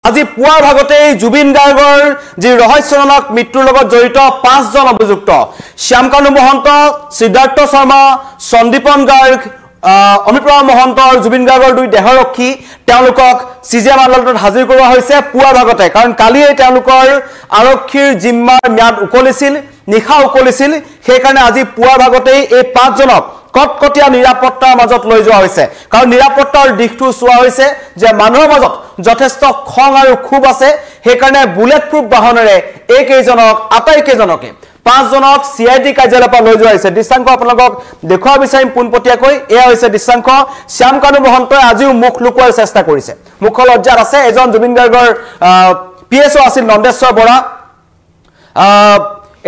আজি পুৱাৰ ভাগতে জুবিন গাৰ্গৰ যি ৰহস্যজনক মৃত্যুৰ লগত জড়িত 5 জন অভিযুক্ত শ্যামকানু মহন্ত, সিদ্ধাৰ্থ শৰ্মা, সন্দীপন গাৰ্গ, অমিপ্ৰভা মহন্ত আৰু জুবিন গাৰ্গৰ দুই দেহৰক্ষী তেওঁলোকক সিজিএম আদালতত হাজিৰ কৰোৱা হৈছে পুৱাৰ ভাগতে। কাৰণ কালিয়ে তেওঁলোকৰ আৰক্ষীৰ জিম্মাৰ ম্যাদ উকলিছিল, নিশা উকলিছিল। সেইকাৰণে আজি পুৱাৰ ভাগতেই এই 5 জনক কটকটীয়া নিৰাপত্তাৰ মাজত লৈ যোৱা হৈছে। কাৰণ নিৰাপত্তাৰ দিশটো চোৱা হৈছে যে মানুহৰ মাজত যথেষ্ট খং আৰু ক্ষোভ আছে। সেইকাৰণে বুলেট প্ৰুফ বাহনেৰে এইকেইজনক আটাইকেইজনকে 5 জনক CID কাৰ্যালয়ৰ পৰা লৈ যোৱা হৈছে। দৃশ্যাংশ আপোনালোকক দেখুৱাব বিচাৰিম পোনপটীয়াকৈ। এয়া হৈছে দৃশ্যাংশ। শ্যামকানু মহন্তই আজিও মুখ লুকুৱাৰ চেষ্টা কৰিছে, মুখ লজ্জাত আছে। এজন জুবিন গাৰ্গৰ PSO আছিল নন্দেশ্বৰ বৰা,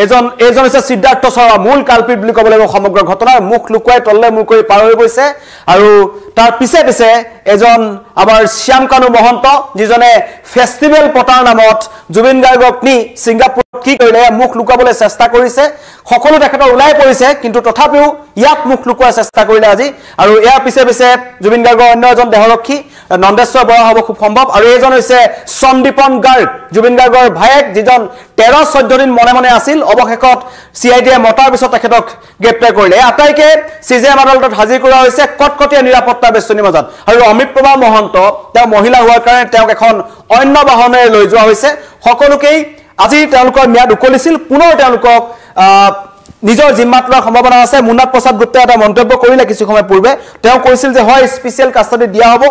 এজন হৈছে সিদ্ধাৰ্থ শৰ্মা, মূল কালপিত বুলি ক'ব লাগিব সমগ্ৰ ঘটনাৰ। মুখ লুকুৱাই তললে মুখ কৰি পাৰ হৈ গৈছে। আৰু তাৰ পিছে পিছে এজন আমাৰ শ্যামকানু মহন্ত, যিজনে ফেষ্টিভেল পতাৰ নামত জুবিন গাৰ্গক নি ছিংগাপুৰত কি কৰিলে মুখ লুকুৱাবলৈ চেষ্টা কৰিছে। সকলো তেখেতৰ ওলাই পৰিছে, কিন্তু তথাপিও ইয়াত মুখ লুকুৱাৰ চেষ্টা কৰিলে আজি। আৰু ইয়াৰ পিছে পিছে জুবিন গাৰ্গৰ অন্য এজন দেহৰক্ষী নন্দেশ্বৰ বৰা হ'ব খুব সম্ভৱ। আৰু এইজন হৈছে সন্দীপন গাৰ্গ, জুবিন গাৰ্গৰ ভায়েক, যিজন 13-14 দিন মনে মনে আছিল। অৱশেষত CIDয়ে মতাৰ পিছত তেখেতক গ্ৰেপ্তাৰ কৰিলে। আটাইকে CJM আদালতত হাজিৰ কৰা হৈছে কটকটীয়া নিৰাপত্তা বেষ্টনীৰ মাজত। আৰু অমিপ্ৰভা মহন্ত তেওঁ মহিলা হোৱাৰ কাৰণে তেওঁক এখন অন্য বাহনেৰে লৈ যোৱা হৈছে। সকলোকেই আজি তেওঁলোকৰ ম্যাদ উকলিছিল, পুনৰ তেওঁলোকক নিজৰ জিম্মাত লোৱাৰ সম্ভাৱনা আছে। মুন্নাথ প্ৰসাদ গুপ্তাই এটা মন্তব্য কৰিলে কিছু সময় পূৰ্বে। তেওঁ কৈছিল যে হয় স্পেচিয়েল কাষ্টাডি দিয়া হ'ব,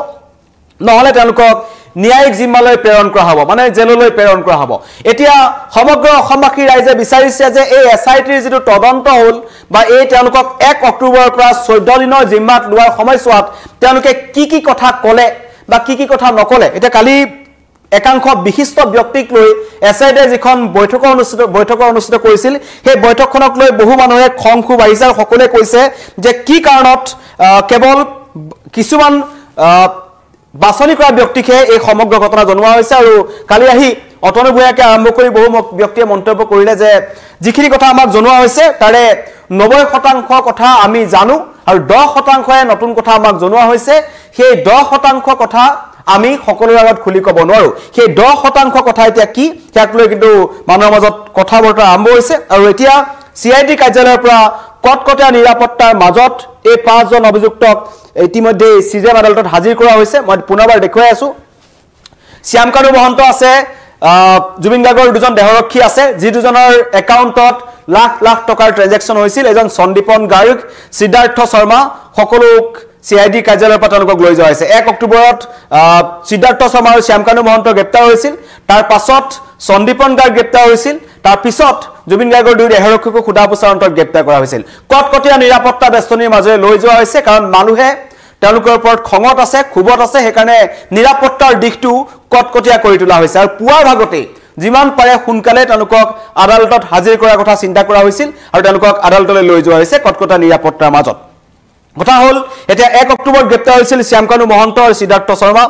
নহ'লে তেওঁলোকক ন্যায়িক জিম্মালৈ প্ৰেৰণ কৰা হ'ব, মানে জেললৈ প্ৰেৰণ কৰা হ'ব। এতিয়া সমগ্ৰ অসমবাসী ৰাইজে বিচাৰিছে যে এই SITৰ যিটো তদন্ত হ'ল বা এই তেওঁলোকক 1 অক্টোবৰৰ পৰা 14 দিনৰ জিম্মাত লোৱাৰ সময়ছোৱাত তেওঁলোকে কি কথা ক'লে বা কি কথা নক'লে। এতিয়া কালি একাংশ বিশিষ্ট ব্যক্তিক লৈ SITয়ে যিখন বৈঠক অনুষ্ঠিত কৰিছিল, সেই বৈঠকখনক লৈ বহু মানুহে খং খুব আহিছে। আৰু সকলোৱে কৈছে যে কি কাৰণত কেৱল কিছুমান বাছনি কৰা ব্যক্তিকহে এই সমগ্ৰ ঘটনা জনোৱা হৈছে। আৰু কালি আহি অতনু ভূঞাকে আৰম্ভ কৰি বহু ব্যক্তিয়ে মন্তব্য কৰিলে যে যিখিনি কথা আমাক জনোৱা হৈছে তাৰে 90% কথা আমি জানো আৰু 10%হে নতুন কথা আমাক জনোৱা হৈছে। সেই 10% কথা আমি সকলোৰে আগত খুলি ক'ব নোৱাৰো। সেই 10% কথা এতিয়া কি, ইয়াক লৈ কিন্তু মানুহৰ মাজত কথা বতৰা আৰম্ভ হৈছে। আৰু এতিয়া CID কাৰ্যালয়ৰ পৰা কটকটীয়া নিৰাপত্তাৰ মাজত এই 5 জন অভিযুক্তক ইতিমধ্যে CJM আদালতত হাজিৰ কৰা হৈছে। মই পুনৰবাৰ দেখুৱাই আছো। শ্যামকানু মহন্ত আছে, জুবিন গাৰ্গৰ 2জন দেহৰক্ষী আছে, যি 2জনৰ একাউণ্টত লাখ লাখ টকাৰ ট্ৰেঞ্জেকশ্যন হৈছিল। এজন সন্দীপন গাৰ্গ, সিদ্ধাৰ্থ শৰ্মা, সকলোক CID কাৰ্যালয়ৰ পৰা তেওঁলোকক লৈ যোৱা হৈছে। 1 অক্টোবৰত সিদ্ধাৰ্থ শৰ্মা আৰু শ্যামকানু মহন্ত গ্ৰেপ্তাৰ হৈছিল। তাৰ পাছত সন্দীপন গাৰ্গ গ্ৰেপ্তাৰ হৈছিল। তাৰ পিছত জুবিন গাৰ্গৰ 2 দেহৰক্ষীকো সোধা পোছাৰ অন্তত গ্ৰেপ্তাৰ কৰা হৈছিল। কটকটীয়া নিৰাপত্তা বেষ্টনীৰ মাজেৰে লৈ যোৱা হৈছে, কাৰণ মানুহে তেওঁলোকৰ ওপৰত খঙত আছে, ক্ষোভত আছে। সেইকাৰণে নিৰাপত্তাৰ দিশটো কটকটীয়া কৰি তোলা হৈছে। আৰু পুৱাৰ ভাগতেই যিমান পাৰে সোনকালে তেওঁলোকক আদালতত হাজিৰ কৰাৰ কথা চিন্তা কৰা হৈছিল আৰু তেওঁলোকক আদালতলৈ লৈ যোৱা হৈছে কটকটীয়া নিৰাপত্তাৰ মাজত। কথা হ'ল এতিয়া 1 অক্টোবৰত গ্ৰেপ্তাৰ হৈছিল শ্যামকানু মহন্ত আৰু সিদ্ধাৰ্থ শৰ্মা।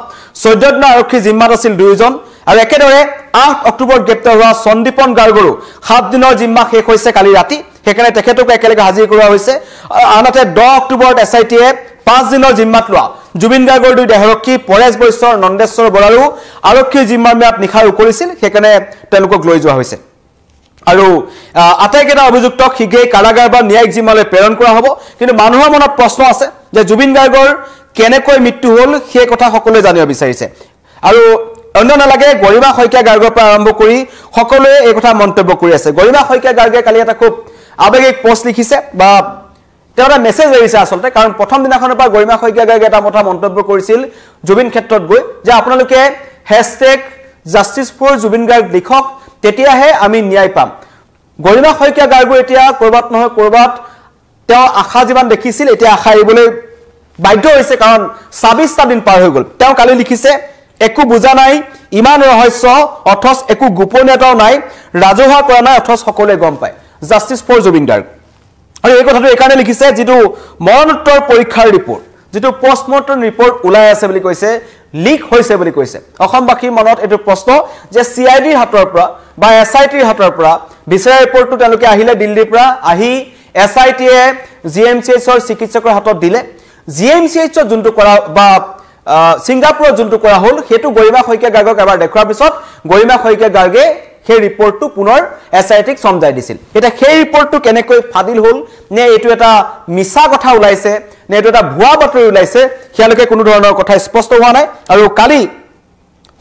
14 দিনৰ আৰক্ষী জিম্মাত আছিল 2জন। আৰু একেদৰে 8 অক্টোবৰত গ্ৰেপ্তাৰ হোৱা সন্দীপন গাৰ্গৰো 7 দিনৰ জিম্মা শেষ হৈছে কালি ৰাতি। সেইকাৰণে তেখেতক একেলগে হাজিৰ কৰোৱা হৈছে। আনহাতে 10 অক্টোবৰত SITয়ে 5 দিনৰ জিম্মাত লোৱা জুবিন গাৰ্গৰ 2 দেহৰক্ষী পৰেশ বৈশ্য, নন্দেশ্বৰ বৰাৰো আৰক্ষীৰ জিম্মাৰ ম্যাদ নিশাৰ উকলিছিল। সেইকাৰণে তেওঁলোকক লৈ যোৱা হৈছে। আৰু আটাইকেইটা অভিযুক্তক শীঘ্ৰেই কাৰাগাৰ বা ন্যায়িক জিম্মালৈ প্ৰেৰণ কৰা হ'ব। কিন্তু মানুহৰ মনত প্ৰশ্ন আছে যে জুবিন গাৰ্গৰ কেনেকৈ মৃত্যু হ'ল সেই কথা সকলোৱে জানিব বিচাৰিছে। আৰু অন্য নালাগে গৰিমা শইকীয়া গাৰ্গৰ পৰা আৰম্ভ কৰি সকলোৱে এই কথা মন্তব্য কৰি আছে। গৰিমা শইকীয়া গাৰ্গে কালি এটা খুব আৱেগিক পোষ্ট লিখিছে বা তেওঁ এটা মেছেজ এৰিছে আচলতে। কাৰণ প্ৰথম দিনাখনৰ পৰা গৰিমা শইকীয়া গাৰ্গে এটা কথা মন্তব্য কৰিছিল জুবিন ক্ষেত্ৰত গৈ, যে আপোনালোকে #জাষ্টিছ4জুবিন গাৰ্গ লিখক, তেতিয়াহে আমি ন্যায় পাম। গৰিমা শইকীয়া গাৰ্গো এতিয়া ক'ৰবাত নহয় ক'ৰবাত তেওঁ আশা যিমান দেখিছিল এতিয়া আশা এৰিবলৈ বাধ্য হৈছে, কাৰণ 26টা দিন পাৰ হৈ গ'ল। তেওঁ কালি লিখিছে, একো বুজা নাই, ইমান ৰহস্য অথচ একো গোপনীয়তাও নাই, ৰাজহুৱা কৰা নাই অথচ সকলোৱে গম পায়। জাষ্টিছ4জুবিন গাৰ্গ। আৰু এই কথাটো এইকাৰণে লিখিছে, যিটো মৰণোত্তৰ পৰীক্ষাৰ ৰিপৰ্ট, যিটো পোষ্টমৰ্টম ৰিপৰ্ট ওলাই আছে বুলি কৈছে, লিক হৈছে বুলি কৈছে। অসমবাসীৰ মনত এইটো প্ৰশ্ন যে CIDৰ হাতৰ পৰা বা SITৰ হাতৰ পৰা বিচাৰ ৰিপৰ্টটো তেওঁলোকে আহিলে দিল্লীৰ পৰা, আহি SITয়ে GMCHৰ চিকিৎসকৰ হাতত দিলে। GMCHত যোনটো কৰা বা ছিংগাপুৰত যোনটো কৰা হ'ল হেতু গৰিমা শইকীয়া গাৰ্গক এবাৰ দেখুৱাৰ পিছত গৰিমা শইকীয়া গাৰ্গে সেই ৰিপৰ্টটো পুনৰ এছআইটিক সমজাই দিছিল এটা সেই ৰিপৰ্টটো কেনেকৈ ফাদিল হ'ল নে এটো এটা মিছা কথা ওলাইছে নে এটো এটা ভুৱা বাতৰি ওলাইছে হেয়ালকে কোনো ধৰণৰ কথা স্পষ্ট হোৱা নাই আৰু কালি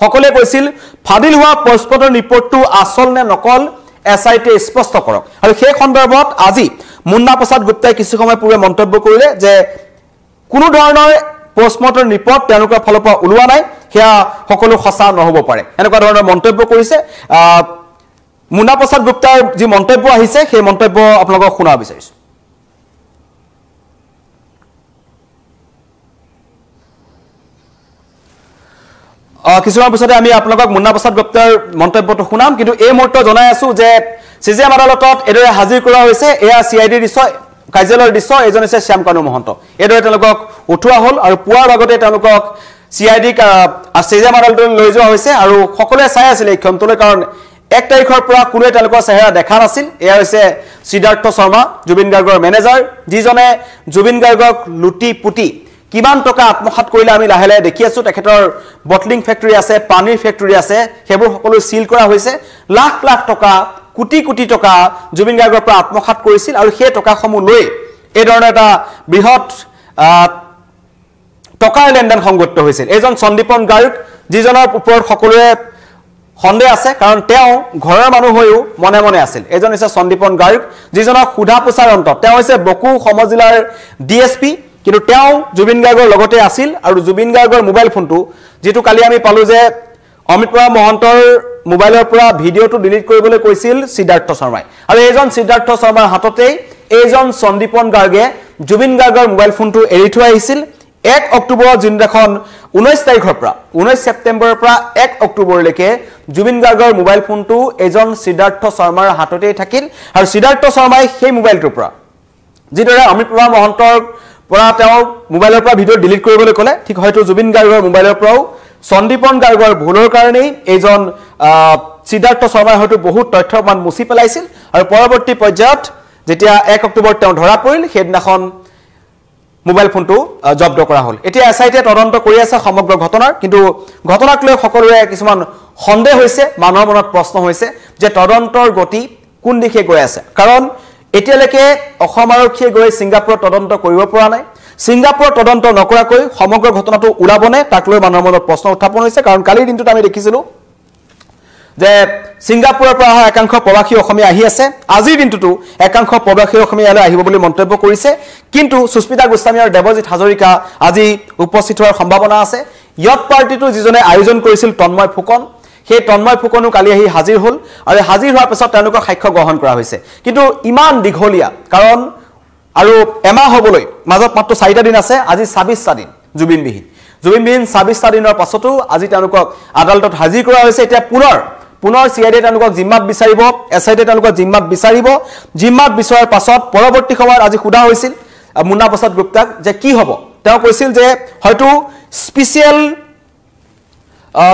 সকলে কৈছিল ফাদিল হোৱা পোষ্টমৰ্টম ৰিপৰ্টটো আসল নে নকল এছআইটি স্পষ্ট কৰক আৰু সেই সন্দৰ্ভত আজি মুন্না প্ৰসাদ গুপ্তাই কিছু সময় পূৰ্বে মন্তব্য কৰিলে যে কোনো ধৰণৰ পোষ্টমৰ্টম ৰিপৰ্ট তেওঁলোকৰ ফালৰ পৰা ওলোৱা নাই হেয়া সকলো সঁচা নহব পাৰে এনেকুৱা ধৰণৰ মন্তব্য কৰিছে মুন্না প্ৰসাদ গুপ্তাৰ যি মন্তব্য আহিছে সেই মন্তব্য আপোনালোকক শুনাব বিচাৰিছো কিছুমান পিছতে আমি আপোনালোকক মুন্না প্ৰসাদ গুপ্তাৰ মন্তব্যটো শুনাম কিন্তু এই মুহূৰ্তত জনাই আছো যে সিজিএম আদালতত এদৰে হাজিৰ কৰা হৈছে এয়া সিআইডি দৃশ্য কাৰ্যালয়ৰ দৃশ্য এজন হৈছে শ্যামকানু মহন্ত এদৰে তেওঁলোকক উঠোৱা হ'ল আৰু পুৱাৰ আগতে তেওঁলোকক সিআইডি সিজিএম আদালতলৈ লৈ যোৱা হৈছে আৰু সকলোৱে চাই আছিল এই ক্ষমতালৈ কাৰণ 1 তাৰিখৰ পৰা কোনোৱে তেওঁলোকৰ চেহেৰা দেখা নাছিল এয়া হৈছে সিদ্ধাৰ্থ শৰ্মা জুবিন গাৰ্গৰ মেনেজাৰ যিজনে জুবিন গাৰ্গক লুটি পুটি কিমান টকা আত্মসাৎ কৰিলে আমি লাহে লাহে দেখি আছো তেখেতৰ বটলিং ফেক্টৰী আছে পানীৰ ফেক্টৰী আছে হেবোৰ সকলো সিল কৰা হৈছে লাখ লাখ টকা কোটি কোটি টকা জুবিন গাৰ্গৰ পৰা আত্মসাৎ কৰিছিল আৰু সেই টকাসমূহ লৈ এই ধৰণৰ এটা বৃহৎ টকাৰ লেনদেন সংগঠিত হৈছিল এজন সন্দীপন গাৰ্গ যিজনৰ ওপৰত সকলোৱে সন্দেহ আছে কাৰণ তেওঁ ঘৰৰ মানুহ হৈও মনে মনে আছিল এজন হৈছে সন্দীপন গাৰ্গ যিজনৰ খুধা পোছাৰ অন্তত তেওঁ হৈছে বকু সমজিলাৰ ডিএসপি কিন্তু তেওঁ জুবিন গাৰ্গৰ লগতে আছিল আৰু জুবিন গাৰ্গৰ মোবাইল ফোনটো যেটো কালি আমি পালো যে অমিত প্ৰভা মহন্তৰ মোবাইলৰ পৰা ভিডিওটো ডিলিট কৰিবলৈ কৈছিল সিদ্ধাৰ্থ শৰ্মাই আৰু এজন সিদ্ধাৰ্থ শৰ্মাৰ হাততে এজন সন্দীপন গাৰ্গে জুবিন গাৰ্গৰ মোবাইল ফোনটো এৰি থৈ আহিছিল 1 অক্টোবৰত জিন্দাখন 19 তাৰিখৰ পৰা 19 ছেপ্টেম্বৰৰ পৰা 1 অক্টোবৰলৈকে জুবিন গাৰ্গৰ মোবাইল ফোনটো এজন সিদ্ধাৰ্থ শৰ্মাৰ হাততে থাকিল আৰু সিদ্ধাৰ্থ শৰ্মাই সেই মোবাইলটোৰ পৰা যিদৰে অমিত প্ৰভা মহন্তৰ পৰা তেওঁ মোবাইলৰ পৰা ভিডিও ডিলিট কৰিবলৈ ক'লে ঠিক হয়তো জুবিন গাৰ্গৰ মোবাইলৰ পৰাও সন্দীপন গাৰ্গৰ ভুলৰ কাৰণে এজন সিদ্ধাৰ্থ শৰ্মাই হয়তো বহুত তথ্যমান মুছি পেলাইছিল আৰু পৰৱৰ্তী পৰ্যায়ত যেতিয়া 1 অক্টোবৰত তেওঁ ধৰা পৰিল সেইদিনাখন মোবাইল ফোনটো জব্দ কৰা হ'ল এতিয়া এছআইটিয়ে তদন্ত কৰি আছে সমগ্ৰ ঘটনাৰ কিন্তু ঘটনাক লৈ সকলোৰে কিছুমান সন্দেহ হৈছে মানুহৰ মনত প্ৰশ্ন হৈছে যে তদন্তৰ গতি কোন দিশে গৈ আছে কাৰণ এতিয়ালৈকে অসম আৰক্ষীয়ে গৈ ছিংগাপুৰত তদন্ত কৰিব পৰা নাই ছিংগাপুৰত তদন্ত নকৰাকৈ সমগ্ৰ ঘটনাটো ওলাবনে তাক লৈ মানুহৰ মনত প্ৰশ্ন উত্থাপন হৈছে কাৰণ কালিৰ দিনটোত আমি দেখিছিলো যে ছিংগাপুৰৰ পৰা একাংশ প্ৰবাসী অসমীয়া আহি আছে আজিৰ দিনটোতো একাংশ প্ৰবাসী অসমীয়া আহিব বুলি মন্তব্য কৰিছে কিন্তু সুস্মিতা গোস্বামী আৰু দেৱজিৎ হাজৰিকা আজি উপস্থিত হোৱাৰ সম্ভাৱনা আছে ইয়ত পাৰ্টিটো যিজনে আয়োজন কৰিছিল তন্ময় ফুকন সেই তন্ময় ফুকনো কালি আহি হাজিৰ হ'ল আৰু হাজিৰ হোৱাৰ পিছত তেওঁলোকৰ সাক্ষ্য গ্ৰহণ কৰা হৈছে কিন্তু ইমান দীঘলীয়া কাৰণ আৰু এমাহ হ'বলৈ মাজত মাত্ৰ 4টা দিন আছে আজি 26টা দিন জুবিনবিহীন 26টা দিনৰ পাছতো আজি তেওঁলোকক আদালতত হাজিৰ কৰা হৈছে এতিয়া পুনৰ সিআইডি তেওঁলোকক জিম্মাত বিচাৰিব এছআইডি তেওঁলোকক জিম্মাত বিচৰাৰ পাছত পৰৱৰ্তী সময়ত আজি খুদা হৈছিল মুন্না প্ৰসাদ গুপ্তাক যে কি হ'ব তেওঁ কৈছিল যে হয়তো স্পেশাল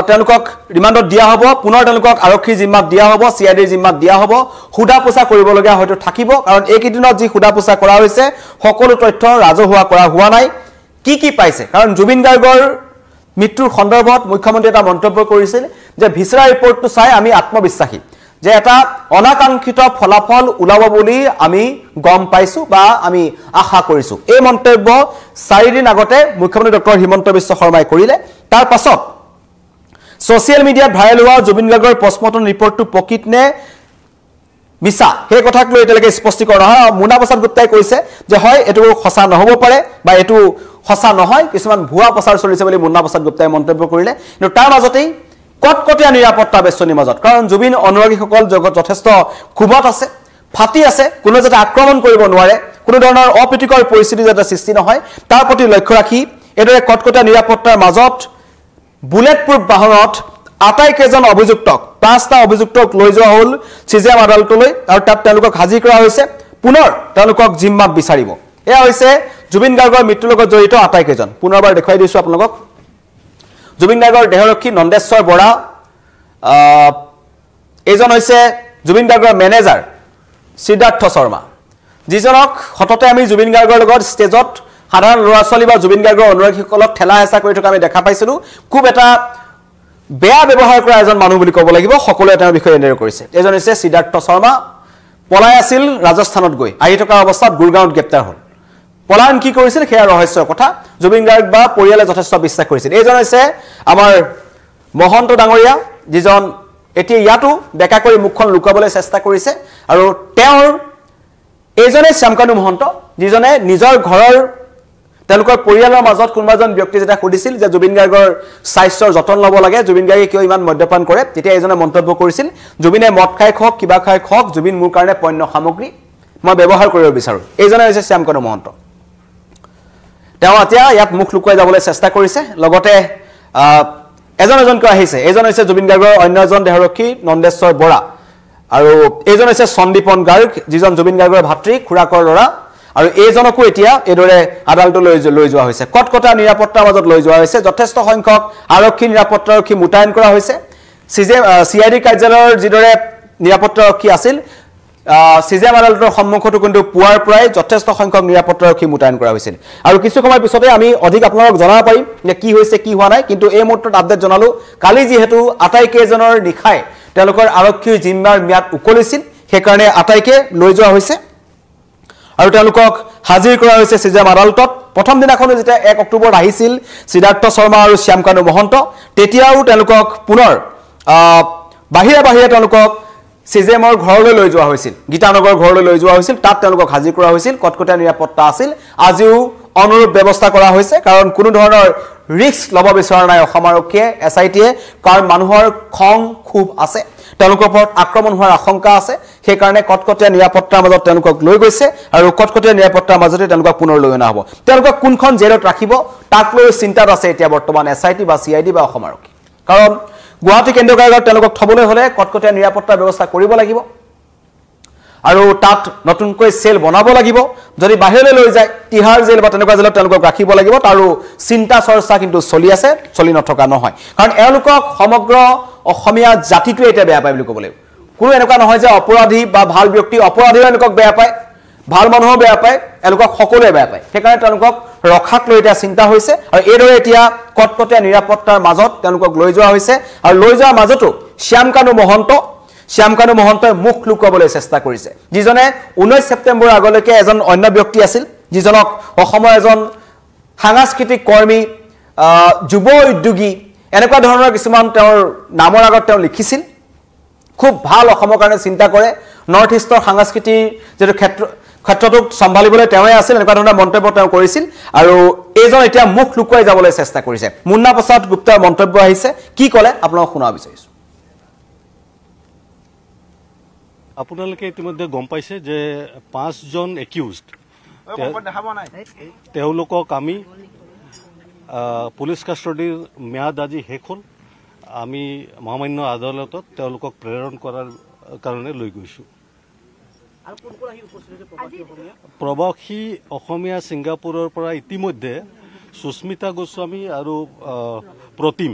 তেওঁলোকক ৰিমান্ডত দিয়া হ'ব পুনৰ তেওঁলোকক আৰক্ষী জিম্মাত দিয়া হ'ব সিআইডি জিম্মাত দিয়া হ'ব খুদা পোছা কৰিব লগা হয়তো থাকিব কাৰণ এইকেইদিনত যি খুদা পোছা কৰা হৈছে সকলো তথ্য ৰাজহুৱা কৰা হোৱা নাই কি পাইছে কাৰণ জুবিন গাৰ্গৰ মৃত্যুৰ সন্দৰ্ভত মুখ্যমন্ত্ৰী এটা মন্তব্য কৰিছিল যে ভিছৰা ৰিপৰ্টটো চাই আমি আত্মবিশ্বাসী যে এটা অনাকাংক্ষিত ফলাফল ওলাব বুলি আমি গম পাইছো বা আমি আশা কৰিছো এই মন্তব্য 4 দিন আগতে মুখ্যমন্ত্ৰী ডক্টৰ হিমন্ত বিশ্ব শৰ্মাই কৰিলে তাৰ পাছত সোশ্যাল মিডিয়াত ভাইৰেল হোৱা জুবিন গাৰ্গৰ পোষ্টমৰ্টম ৰিপৰ্টটো প্ৰকৃত নে মিছা সেই কথাক লৈ এতিয়ালৈকে স্পষ্টীকৰণ নহয় মুন্না প্ৰসাদ গুপ্তাই কৈছে যে হয় এটো সঁচা নহব পাৰে বা এটো সঁচা নহয় কিছুমান ভুৱা প্ৰচাৰ চলিছে বুলি মুন্না প্ৰসাদ গুপ্তাই মন্তব্য কৰিলে কিন্তু তাৰ মাজতেই কটকটীয়া নিৰাপত্তা বেষ্টনীৰ মাজত কাৰণ জুবিন অনুৰাগীসকল জগত যথেষ্ট ক্ষোভত আছে ফাটি আছে কোনো যাতে আক্ৰমণ কৰিব নোৱাৰে কোনো ধৰণৰ অপ্ৰীতিকৰ পৰিস্থিতি যাতে সৃষ্টি নহয় তাৰ প্ৰতি লক্ষ্য ৰাখি এদৰে কটকটীয়া নিৰাপত্তাৰ মাজত বুলেট প্ৰুফ বাহনত আটাইকেইজন অভিযুক্তক 5টা অভিযুক্তক লৈ যোৱা হ'ল সিজিএম আদালতলৈ আৰু তাত তেওঁলোকক হাজিৰ কৰা হৈছে পুনৰ তেওঁলোকক জিম্মাত বিচাৰিব এয়া হৈছে জুবিন গাৰ্গৰ মৃত্যুৰ লগত জড়িত আটাইকেইজন পুনৰবাৰ দেখুৱাই দিছো আপোনালোকক জুবিন গাৰ্গৰ দেহৰক্ষী নন্দেশ্বৰ বৰা এজন হৈছে জুবিন গাৰ্গৰ মেনেজাৰ সিদ্ধাৰ্থ শৰ্মা যিজনক হততে আমি জুবিন গাৰ্গৰ লগত ষ্টেজত সাধাৰণ ল'ৰা ছোৱালী বা জুবিন গাৰ্গৰ অনুৰাগীসকলক ঠেলা হেঁচা কৰি থকা আমি দেখা পাইছিলোঁ খুব এটা বেয়া ব্যৱহাৰ কৰা এজন মানুহ বুলি ক'ব লাগিব সকলোৱে তেওঁৰ বিষয়ে এনেদৰে কৰিছে এজন হৈছে সিদ্ধাৰ্থ শৰ্মা পলাই আছিল ৰাজস্থানত গৈ আহি থকা অৱস্থাত গুৰগাঁৱত গ্ৰেপ্তাৰ হ'ল পলায়ন কি কৰিছিল সেয়া ৰহস্যৰ কথা জুবিন গাৰ্গ বা পৰিয়ালে যথেষ্ট বিশ্বাস কৰিছিল এইজন হৈছে আমাৰ মহন্ত ডাঙৰীয়া যিজন এতিয়া ইয়াতো বেকা কৰি মুখখন লুকাবলৈ চেষ্টা কৰিছে আৰু তেওঁৰ এইজনে শ্যামকানু মহন্ত যিজনে নিজৰ ঘৰৰ তেওঁলোকৰ পৰিয়ালৰ মাজত কোনোবাজন ব্যক্তি যেটা সুধিছিল যে জুবিন গাৰ্গৰ স্বাস্থ্যৰ যতন ল'ব লাগে জুবিন গাৰ্গে কিয় ইমান মদ্যপান কৰে তেতিয়া এইজনে মন্তব্য কৰিছিল জুবিনে মদ খাই খক কিবা খাই খক জুবিন মোৰ কাৰণে পণ্য সামগ্ৰী মই ব্যৱহাৰ কৰিব বিচাৰো এইজনে হৈছে শ্যামকানু মহন্ত তেওঁ এতিয়া ইয়াত মুখ লুকুৱাই যাবলৈ চেষ্টা কৰিছে লগতে এজনকৈ আহিছে এইজন হৈছে জুবিন গাৰ্গৰ অন্য এজন দেহৰক্ষী নন্দেশ্বৰ বৰা আৰু এইজন হৈছে সন্দীপন গাৰ্গ যিজন জুবিন গাৰ্গৰ ভাতৃ খুৰাকৰ ল'ৰা আৰু এইজনকো এতিয়া এদৰে আদালতলৈ লৈ যোৱা হৈছে কটকটা নিৰাপত্তাৰ মাজত লৈ যোৱা হৈছে যথেষ্ট সংখ্যক আৰক্ষী নিৰাপত্তাৰক্ষী মুতায়ন কৰা হৈছে সিআইডি কাৰ্যালয়ৰ যিদৰে নিৰাপত্তাৰক্ষী আছিল সিজেম আদালতৰ সন্মুখতো কিন্তু পুৱাৰ পৰাই যথেষ্ট সংখ্যক নিৰাপত্তাৰক্ষী মুতায়ন কৰা হৈছিল আৰু কিছু সময় পিছতে আমি অধিক আপোনালোকক জনাব পাৰিম যে কি হৈছে কি হোৱা নাই কিন্তু এই মুহূৰ্তত আপডেট জনালো কালি যিহেতু আটাইকেইজনৰ নিখাই তেওঁলোকৰ আৰক্ষীৰ জিম্মাৰ ম্যাদ উকলিছিল সেইকাৰণে আটাইকে লৈ যোৱা হৈছে আৰু তেওঁলোকক হাজিৰ কৰা হৈছে সিজেম আদালতত প্ৰথম দিনাখনো যেতিয়া 1 অক্টোবৰত আহিছিল সিদ্ধাৰ্থ শৰ্মা আৰু শ্যামকানু মহন্ত তেতিয়াও তেওঁলোকক পুনৰ বাহিৰে তেওঁলোকক সিজেমৰ ঘৰলৈ লৈ যোৱা হৈছিল গীতানগৰ ঘৰলৈ লৈ যোৱা হৈছিল তাত তেওঁলোকক হাজিৰ কৰা হৈছিল কটকটা নিৰাপত্তা আছিল আজিও অনুৰূপ ব্যৱস্থা কৰা হৈছে কাৰণ কোনো ধৰণৰ ৰিস্ক ল'ব বিচৰা নাই অসম আৰক্ষীয়ে এছআইটিয়ে কাৰণ মানুহৰ খং খুব আছে তেওঁলোকৰ ওপৰত আক্ৰমণ হোৱাৰ আশংকা আছে সেইকাৰণে কটকটীয়া নিৰাপত্তাৰ মাজত তেওঁলোকক লৈ গৈছে আৰু কটকটীয়া নিৰাপত্তাৰ মাজতে তেওঁলোকক পুনৰ লৈ অনা হ'ব তেওঁলোকক কোনখন জেলত ৰাখিব তাক লৈ চিন্তাত আছে এতিয়া বৰ্তমান এছআইটি বা সিআইডি বা অসম আৰক্ষী কাৰণ গুৱাহাটী কেন্দ্ৰীয় কাৰাগাৰত তেওঁলোকক থবলৈ হ'লে কটকটীয়া নিৰাপত্তাৰ ব্যৱস্থা কৰিব লাগিব আৰু তাত নতুনকৈ সেল বনাব লাগিব যদি বাহিৰলৈ লৈ যায় তিহাৰ জেল বা তেনেকুৱা জেলত তেওঁলোকক ৰাখিব লাগিব আৰু চিন্তা চৰ্চা কিন্তু চলি আছে চলি নথকা নহয় কাৰণ এওঁলোকক সমগ্ৰ অসমীয়া জাতিটোৱে এটা বেয়া পায় বুলি ক'ব লাগিব কোনো এনেকুৱা নহয় যে অপৰাধী বা ভাল ব্যক্তি অপৰাধীও এনেকক বেয়া পায় ভাল মানুহও বেয়া পায় এওঁলোকক সকলোৱে বেয়া পায় সেইকাৰণে তেওঁলোকক ৰখাক লৈ এতিয়া চিন্তা হৈছে আৰু এইদৰে এতিয়া কটকটীয়া নিৰাপত্তাৰ মাজত তেওঁলোকক লৈ যোৱা হৈছে আৰু লৈ যোৱাৰ মাজতো শ্যামকানু মহন্তই মুখ লুকুৱাবলৈ চেষ্টা কৰিছে যিজনে 19 ছেপ্টেম্বৰ আগলৈকে এজন অন্য ব্যক্তি আছিল যিজনক অসমৰ এজন সাংস্কৃতিক কৰ্মী যুৱ উদ্যোগী এনেকুৱা ধৰণৰ কিছুমান তেওঁৰ নামৰ আগত তেওঁ লিখিছিল খুব ভাল অসমৰ কাৰণে চিন্তা কৰে নৰ্থ ইষ্টৰ সাংস্কৃতিক যেটো ক্ষেত্ৰটোক সম্ভালিবলৈ তেওঁই আছিল এনেকুৱা ধৰণৰ মন্তব্য তেওঁ কৰিছিল আৰু এইজন এতিয়া মুখ লুকুৱাই যাবলৈ চেষ্টা কৰিছে মুন্না প্ৰসাদ গুপ্তাৰ মন্তব্য আহিছে কি ক'লে আপোনাক শুনাব বিচাৰিছো আপোনালোকে ইতিমধ্যে গম পাইছে যে 5 জন একিউজড তেওঁলোকক আমি পুলিচ কাষ্টডিৰ ম্যাদ আজি শেষ হ'ল আমি মহামান্য আদালতত তেওঁলোকক প্ৰেৰণ কৰাৰ কাৰণে লৈ গৈছো প্ৰবাসী অসমীয়া ছিংগাপুৰৰ পৰা ইতিমধ্যে সুস্মিতা গোস্বামী আৰু প্ৰতিম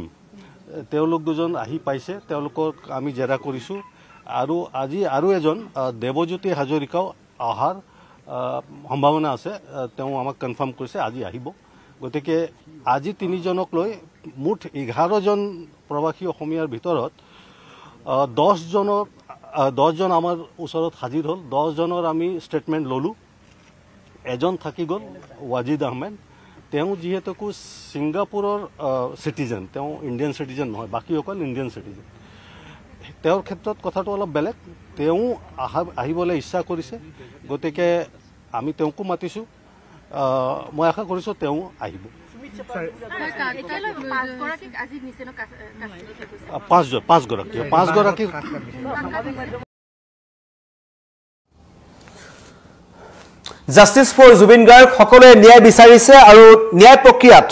তেওঁলোক দুজন আহি পাইছে তেওঁলোকক আমি জেৰা কৰিছো আৰু আজি আৰু এজন দেৱজ্যোতি হাজৰিকাও অহাৰ সম্ভাৱনা আছে তেওঁ আমাক কনফাৰ্ম কৰিছে আজি আহিব গতিকে আজি 3 জনক লৈ মুঠ 11 জন প্ৰবাসী অসমীয়াৰ ভিতৰত 10 জন আমাৰ ওচৰত হাজিৰ হ'ল 10 জনৰ আমি ষ্টেটমেণ্ট ললো এজন থাকি গ'ল ৱাজিদ আহমেদ তেওঁ যিহেতুকো ছিংগাপুৰৰ সিটিজেন তেওঁ ইণ্ডিয়ান সিটিজেন নহয় বাকীসকল ইণ্ডিয়ান সিটিজেন তেওঁৰ ক্ষেত্ৰত কথাটো অলপ বেলেগ তেওঁ আহিবলৈ ইচ্ছা কৰিছে গতিকে আমি তেওঁকো মাতিছো মই আশা কৰিছো তেওঁ আহিব 5 গৰাকী জাস্টিস ফৰ জুবিন গাৰ্গ সকলোৱে ন্যায় বিচাৰিছে আৰু ন্যায় প্ৰক্ৰিয়াত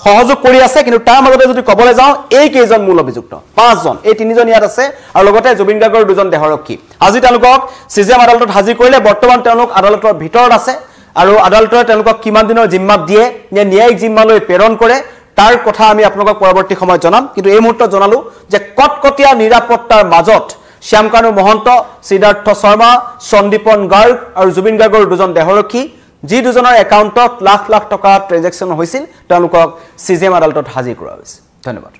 সহযোগ কৰি আছে কিন্তু তাৰ মাজতে যদি ক'বলৈ যাওঁ এই কেইজন মূল অভিযুক্ত 5 জন এই 3 জন ইয়াত আছে আৰু লগতে জুবিন গাৰ্গৰ 2জন দেহৰক্ষী আজি তেওঁলোকক সিজেম আদালতত হাজিৰ কৰিলে বৰ্তমান তেওঁলোক আদালতৰ ভিতৰত আছে আৰু আদালতৰে তেওঁলোকক কিমান দিনৰ জিম্মাত দিয়ে নে ন্যায়িক জিম্মালৈ প্ৰেৰণ কৰে তাৰ কথা আমি আপোনালোকক পৰৱৰ্তী সময়ত জনাম কিন্তু এই মুহূৰ্তত জনালো যে কটকটীয়া নিৰাপত্তাৰ মাজত শ্যামকানু মহন্ত সিদ্ধাৰ্থ শৰ্মা সন্দীপন গাৰ্গ আৰু জুবিন গাৰ্গৰ 2জন দেহৰক্ষী যি দুজনৰ একাউণ্টত লাখ লাখ টকা ট্ৰেঞ্জেকশ্যন হৈছিল তেওঁলোকক CJM আদালতত হাজিৰ কৰা হৈছে। ধন্যবাদ।